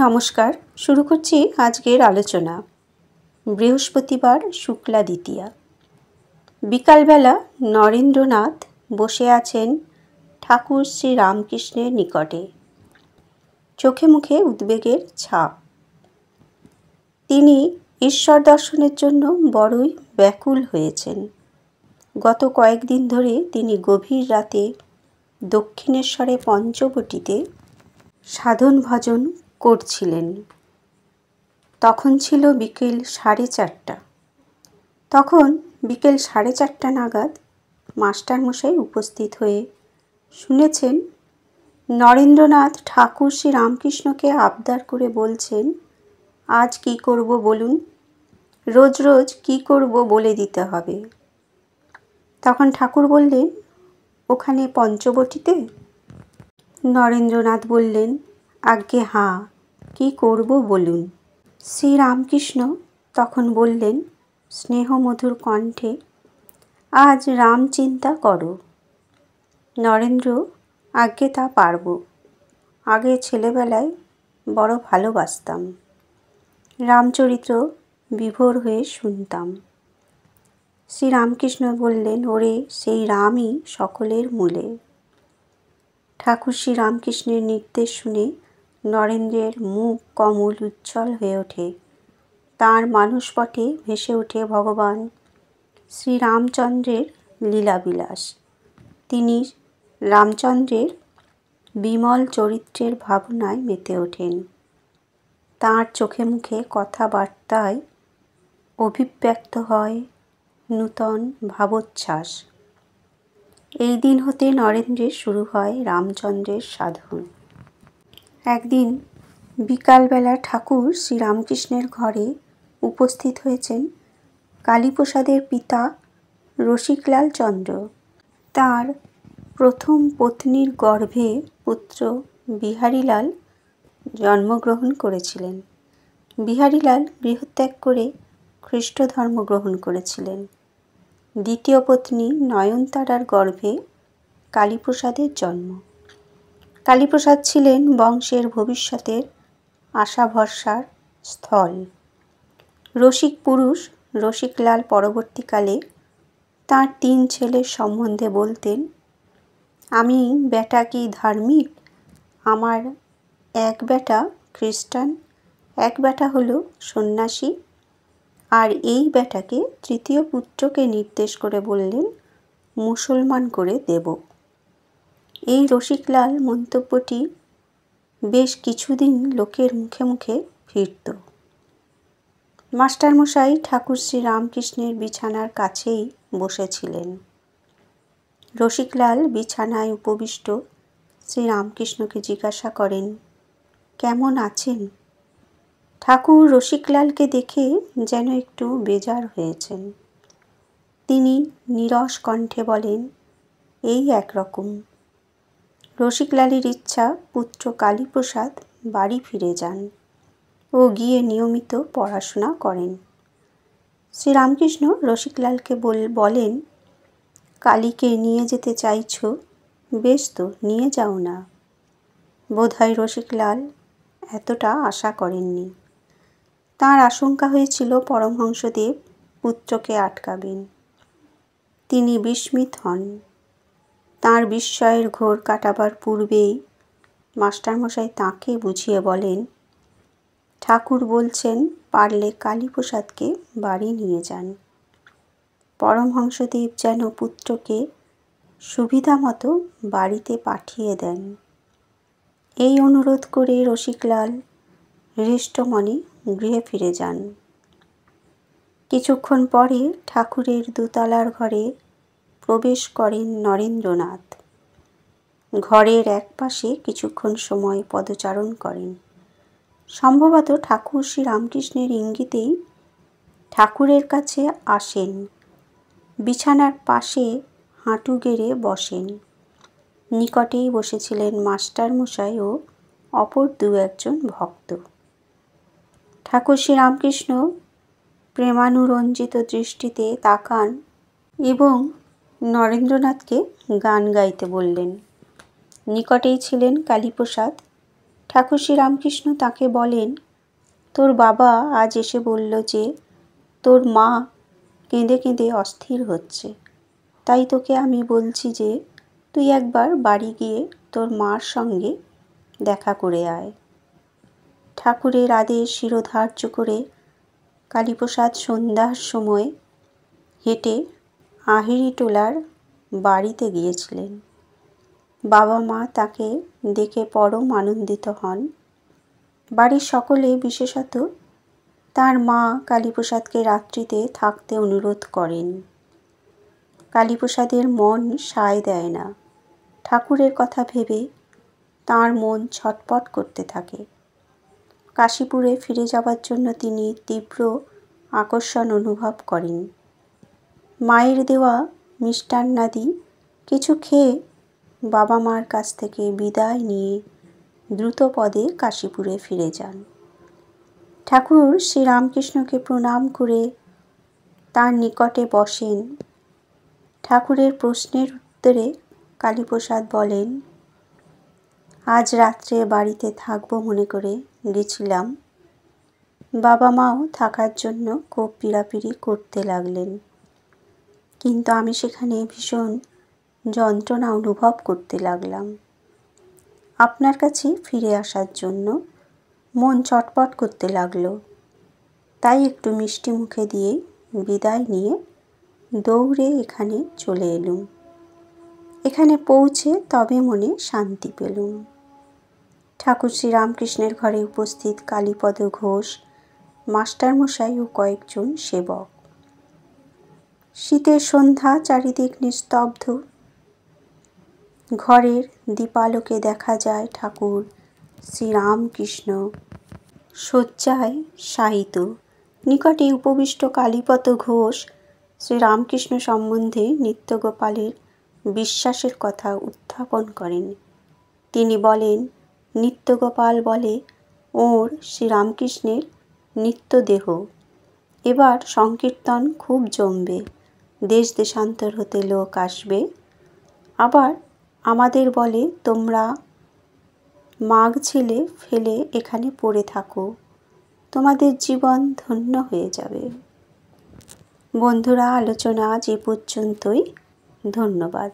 নমস্কার, শুরু করছি আজকের আলোচনা। বৃহস্পতিবার শুক্লা দ্বিতীয়া। বিকালবেলা নরেন্দ্রনাথ বসে আছেন ঠাকুর শ্রী রামকৃষ্ণের নিকটে। চোখে মুখে উদ্বেগের ছাপ। তিনি ঈশ্বর দর্শনের জন্য বড়ই ব্যাকুল হয়েছেন। গত কয়েকদিন ধরে তিনি গভীর রাতে দক্ষিণেশ্বরে পঞ্চবটিতে সাধন ভজন করছিলেন। তখন ছিল বিকেল 4:30। তখন বিকেল 4:30 নাগাদ মাস্টারমশাই উপস্থিত হয়ে শুনেছেন নরেন্দ্রনাথ ঠাকুর শ্রী রামকৃষ্ণকে আবদার করে বলছেন, আজ কি করব বলুন, রোজ রোজ কি করব বলে দিতে হবে। তখন ঠাকুর বললেন, ওখানে পঞ্চবটিতে? নরেন্দ্রনাথ বললেন, আজ্ঞে হাঁ, কি করব বলুন। শ্রী রামকৃষ্ণ তখন বললেন স্নেহমধুর কণ্ঠে, আজ রাম চিন্তা করো। নরেন্দ্র, আজ্ঞে তা পারব। আগে ছেলেবেলায় বড় ভালোবাসতাম। রামচরিত্র বিভোর হয়ে শুনতাম। শ্রী রামকৃষ্ণ বললেন, ওরে, সেই রামই সকলের মূলে। ঠাকুর শ্রী রামকৃষ্ণের নির্দেশ শুনে নরেন্দ্রের মুখ কমল উজ্জ্বল হয়ে ওঠে। তাঁর মানসপটে ভেসে ওঠে ভগবান শ্রীরামচন্দ্রের লীলাবিলাস। তিনি রামচন্দ্রের বিমল চরিত্রের ভাবনায় মেতে ওঠেন। তাঁর চোখে মুখে কথাবার্তায় অভিব্যক্ত হয় নূতন ভাবোচ্ছ্বাস। এই দিন হতে নরেন্দ্রের শুরু হয় রামচন্দ্রের সাধন। একদিন বিকালবেলা ঠাকুর শ্রী রামকৃষ্ণের ঘরে উপস্থিত হয়েছেন কালীপ্রসাদের পিতা রসিকলাল চন্দ্র। তাঁর প্রথম পত্নীর গর্ভে পুত্র বিহারীলাল জন্মগ্রহণ করেছিলেন। বিহারীলাল গৃহত্যাগ করে খ্রিস্ট ধর্ম গ্রহণ করেছিলেন। দ্বিতীয় পত্নী নয়নতারার গর্ভে কালীপ্রসাদের জন্ম। কালীপ্রসাদ ছিলেন বংশের ভবিষ্যতের আশা ভরসার স্থল। রসিক পুরুষ রসিকলাল পরবর্তীকালে তাঁর 3 ছেলের সম্বন্ধে বলতেন, আমি বেটা কি ধার্মিক? আমার এক বেটা খ্রিস্টান, এক বেটা হলো সন্ন্যাসী, আর এই বেটাকে তৃতীয় পুত্রকে নির্দেশ করে বললেন মুসলমান করে দেব। এই রসিকলাল মন্তব্যটি বেশ কিছুদিন লোকের মুখে মুখে ফিরত। মাস্টারমশাই ঠাকুর শ্রী রামকৃষ্ণের বিছানার কাছেই বসেছিলেন। রসিকলাল বিছানায় উপবিষ্ট শ্রী রামকৃষ্ণকে জিজ্ঞাসা করেন, কেমন আছেন? ঠাকুর রসিকলালকে দেখে যেন একটু বেজার হয়েছেন। তিনি নীরস কণ্ঠে বলেন, এই একরকম। রসিকলালের ইচ্ছা পুত্র কালীপ্রসাদ বাড়ি ফিরে যান ও গিয়ে নিয়মিত পড়াশোনা করেন। শ্রীরামকৃষ্ণ রসিকলালকে বলেন, কালীকে নিয়ে যেতে চাইছ, বেশ তো, নিয়ে যাও না। বোধহয় রসিকলাল এতটা আশা করেননি। তাঁর আশঙ্কা হয়েছিল পরমহংসদেব পুত্রকে আটকাবেন। তিনি বিস্মিত হন। তাঁর বিস্ময়ের ঘোর কাটাবার পূর্বেই মাস্টারমশাই তাঁকে বুঝিয়ে বলেন, ঠাকুর বলছেন পারলে কালীপ্রসাদকে বাড়ি নিয়ে যান। পরমহংসদেব যেন পুত্রকে সুবিধামতো বাড়িতে পাঠিয়ে দেন। এই অনুরোধ করে রসিকলাল হৃষ্টমনে গৃহে ফিরে যান। কিছুক্ষণ পরে ঠাকুরের দোতলার ঘরে প্রবেশ করেন নরেন্দ্রনাথ। ঘরের একপাশে কিছুক্ষণ সময় পদচারণ করেন। সম্ভবত ঠাকুর শ্রী রামকৃষ্ণের ইঙ্গিতেই ঠাকুরের কাছে আসেন। বিছানার পাশে হাঁটু গেড়ে বসেন। নিকটেই বসেছিলেন মাস্টারমশাই ও অপর 2-1 ভক্ত। ঠাকুর শ্রী রামকৃষ্ণ প্রেমানুরঞ্জিত দৃষ্টিতে তাকান এবং নরেন্দ্রনাথকে গান গাইতে বললেন। নিকটেই ছিলেন কালীপ্রসাদ। ঠাকুর শ্রীরামকৃষ্ণ তাকে বলেন, তোর বাবা আজ এসে বলল যে তোর মা কেঁদে কেঁদে অস্থির হচ্ছে, তাই তোকে আমি বলছি যে তুই একবার বাড়ি গিয়ে তোর মার সঙ্গে দেখা করে আয়। ঠাকুরের আদেশ শিরোধার্য করে কালীপ্রসাদ সন্ধ্যার সময় হেঁটে আহিরিটোলার বাড়িতে গিয়েছিলেন। বাবা মা তাকে দেখে পরম আনন্দিত হন। বাড়ির সকলে, বিশেষত তার মা, কালীপ্রসাদকে রাত্রিতে থাকতে অনুরোধ করেন। কালীপ্রসাদের মন সায় দেয় না। ঠাকুরের কথা ভেবে তাঁর মন ছটপট করতে থাকে। কাশীপুরে ফিরে যাবার জন্য তিনি তীব্র আকর্ষণ অনুভব করেন। মায়ের দেওয়া মিষ্টান্নাদি কিছু খেয়ে বাবা মার কাছ থেকে বিদায় নিয়ে দ্রুত পদে কাশীপুরে ফিরে যান। ঠাকুর শ্রীরামকৃষ্ণকে প্রণাম করে তার নিকটে বসেন। ঠাকুরের প্রশ্নের উত্তরে কালীপ্রসাদ বলেন, আজ রাত্রে বাড়িতে থাকবো মনে করে গেছিলাম। বাবা মাও থাকার জন্য খুব পীড়াপিড়ি করতে লাগলেন, কিন্তু আমি সেখানে ভীষণ যন্ত্রণা অনুভব করতে লাগলাম। আপনার কাছে ফিরে আসার জন্য মন ছটপট করতে লাগলো, তাই একটু মিষ্টি মুখে দিয়ে বিদায় নিয়ে দৌড়ে এখানে চলে এলুম। এখানে পৌঁছে তবে মনে শান্তি পেলুম। ঠাকুর শ্রীরামকৃষ্ণের ঘরে উপস্থিত কালীপদ ঘোষ, মাস্টারমশাই ও কয়েকজন সেবক। শীতের সন্ধ্যা, চারিদিক নিস্তব্ধ। ঘরের দীপালোকে দেখা যায় ঠাকুর শ্রীরামকৃষ্ণ শয্যায় শায়িত। নিকটে উপবিষ্ট কালীপদ ঘোষ শ্রীরামকৃষ্ণ সম্বন্ধে নিত্যগোপালের বিশ্বাসের কথা উত্থাপন করেন। তিনি বলেন, নিত্যগোপাল বলে ওর শ্রীরামকৃষ্ণের নিত্যদেহ। এবার সংকীর্তন খুব জমবে, দেশ দেশান্তর হতে লোক আসবে। আবার আমাদের বলে, তোমরা মাগ ছেলে ফেলে এখানে পড়ে থাকো, তোমাদের জীবন ধন্য হয়ে যাবে। বন্ধুরা, আলোচনা আজ এ পর্যন্তই। ধন্যবাদ।